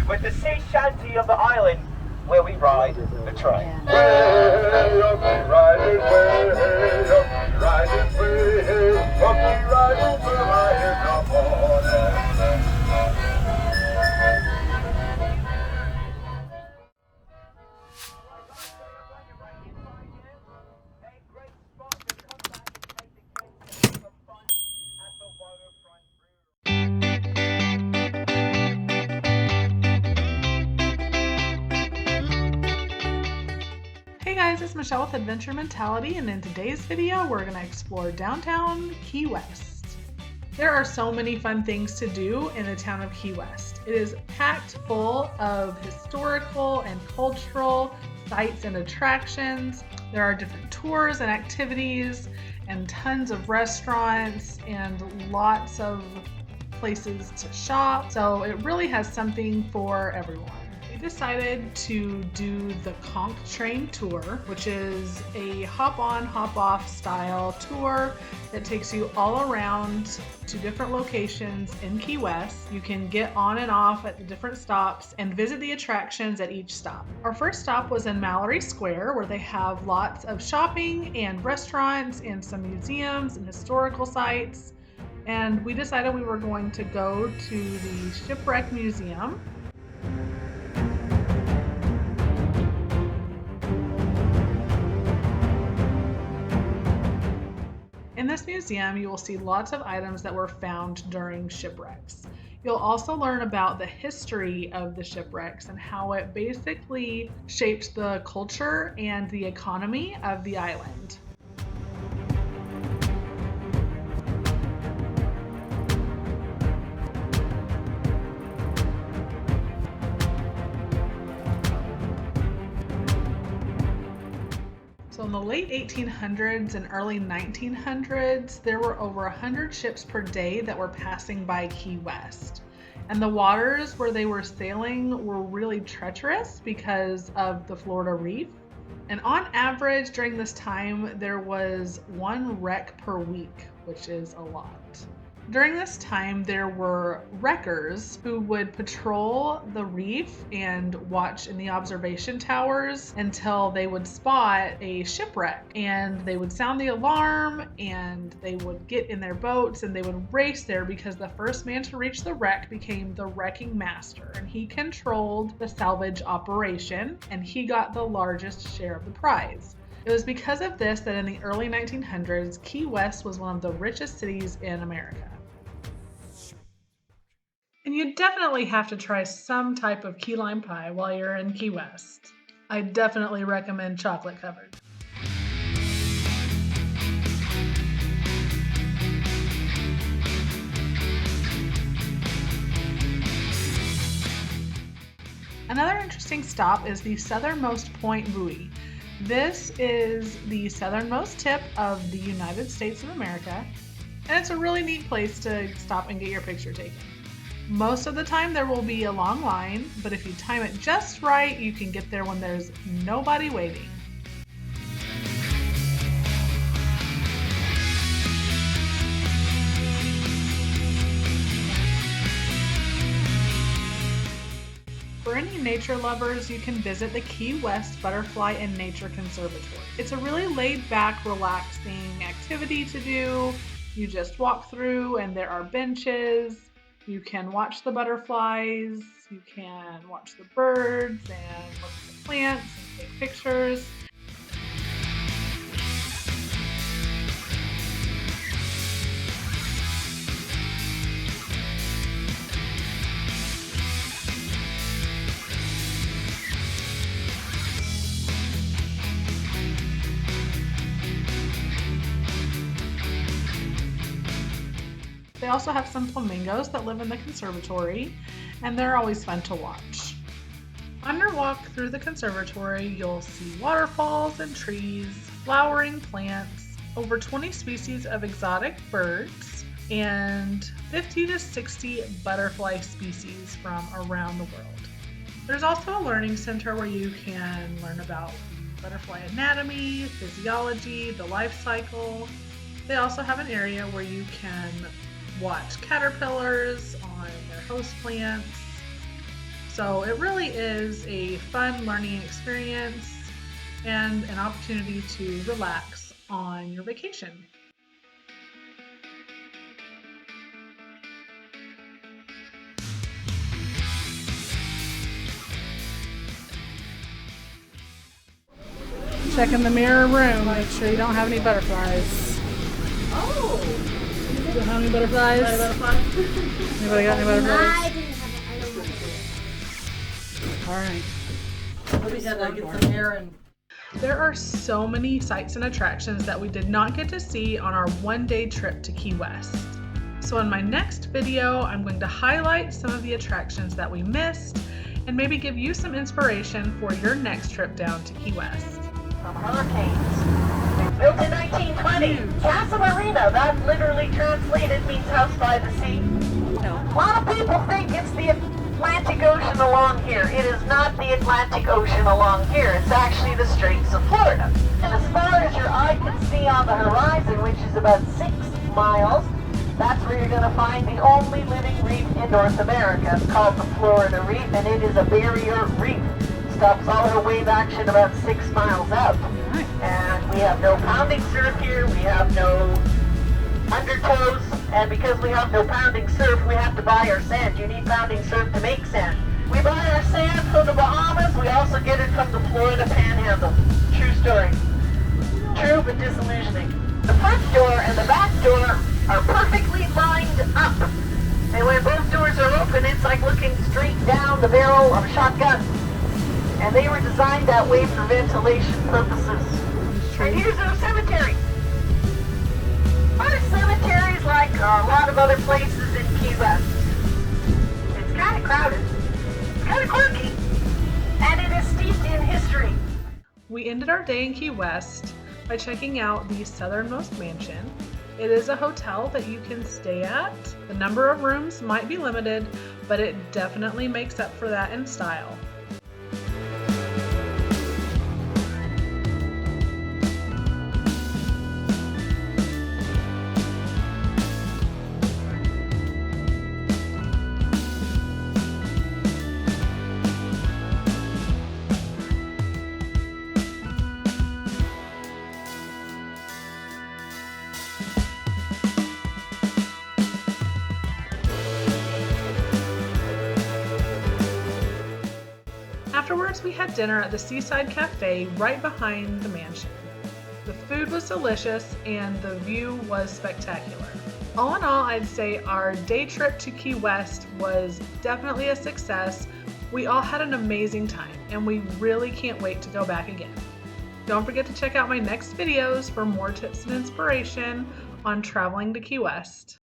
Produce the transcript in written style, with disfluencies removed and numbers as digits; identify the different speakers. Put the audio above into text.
Speaker 1: with the sea shanty of the island where we ride the train.
Speaker 2: Way up the riding, way up the riding, way up the riding, early in the morning.
Speaker 3: Hey guys, it's Michelle with Adventure Mentality, and in today's video we're going to explore downtown Key West. There are so many fun things to do in the town of Key West. It is packed full of historical and cultural sites and attractions. There are different tours and activities and tons of restaurants and lots of places to shop. So it really has something for everyone. We decided to do the Conch Train tour, which is a hop-on, hop-off style tour that takes you all around to different locations in Key West. You can get on and off at the different stops and visit the attractions at each stop. Our first stop was in Mallory Square, where they have lots of shopping and restaurants and some museums and historical sites. And we decided we were going to go to the Shipwreck Museum. In this museum, you will see lots of items that were found during shipwrecks. You'll also learn about the history of the shipwrecks and how it basically shaped the culture and the economy of the island. So in the late 1800s and early 1900s, there were over 100 ships per day that were passing by Key West. And the waters where they were sailing were really treacherous because of the Florida Reef. And on average, during this time, there was one wreck per week, which is a lot. During this time, there were wreckers who would patrol the reef and watch in the observation towers until they would spot a shipwreck, and they would sound the alarm and they would get in their boats and they would race there, because the first man to reach the wreck became the wrecking master, and he controlled the salvage operation and he got the largest share of the prize. It was because of this that in the early 1900s, Key West was one of the richest cities in America. And you definitely have to try some type of key lime pie while you're in Key West. I definitely recommend chocolate covered. Another interesting stop is the Southernmost Point buoy. This is the southernmost tip of the United States of America, and it's a really neat place to stop and get your picture taken. Most of the time there will be a long line, but if you time it just right, you can get there when there's nobody waiting. For any nature lovers, you can visit the Key West Butterfly and Nature Conservatory. It's a really laid-back, relaxing activity to do. You just walk through and there are benches. You can watch the butterflies, you can watch the birds and look at the plants and take pictures. They also have some flamingos that live in the conservatory, and they're always fun to watch. On your walk through the conservatory, you'll see waterfalls and trees, flowering plants, over 20 species of exotic birds, and 50 to 60 butterfly species from around the world. There's also a learning center where you can learn about butterfly anatomy, physiology, the life cycle. They also have an area where you can watch caterpillars on their host plants. So it really is a fun learning experience and an opportunity to relax on your vacation. Check in the mirror room, make sure you don't have any butterflies.
Speaker 4: Oh!
Speaker 3: You don't have any butterflies? Anybody got any butterflies?
Speaker 4: I didn't have it. I don't want to.
Speaker 3: Alright.
Speaker 5: We gotta get some air and.
Speaker 3: There are so many sights and attractions that we did not get to see on our one-day trip to Key West. So in my next video, I'm going to highlight some of the attractions that we missed and maybe give you some inspiration for your next trip down to Key West.
Speaker 1: From hurricanes. Built in 1920. Casa Marina, that literally translated means house by the sea. A lot of people think it's the Atlantic Ocean along here. It is not the Atlantic Ocean along here. It's actually the Straits of Florida. And as far as your eye can see on the horizon, which is about 6 miles, that's where you're going to find the only living reef in North America. It's called the Florida Reef, and it is a barrier reef. Stops all our wave action about 6 miles out. And we have no pounding surf here, we have no undertows, and because we have no pounding surf, we have to buy our sand. You need pounding surf to make sand. We buy our sand from the Bahamas, we also get it from the Florida Panhandle. True story. True but disillusioning. The front door and the back door are perfectly lined up. And when both doors are open, it's like looking straight down the barrel of a shotgun. And they were designed that way for ventilation purposes. And here's our cemetery. Our cemetery is like a lot of other places in Key West. It's kind of crowded. It's kind of quirky. And it is steeped in history.
Speaker 3: We ended our day in Key West by checking out the Southernmost Mansion. It is a hotel that you can stay at. The number of rooms might be limited, but it definitely makes up for that in style. Afterwards, we had dinner at the Seaside Cafe right behind the mansion. The food was delicious and the view was spectacular. All in all, I'd say our day trip to Key West was definitely a success. We all had an amazing time and we really can't wait to go back again. Don't forget to check out my next videos for more tips and inspiration on traveling to Key West.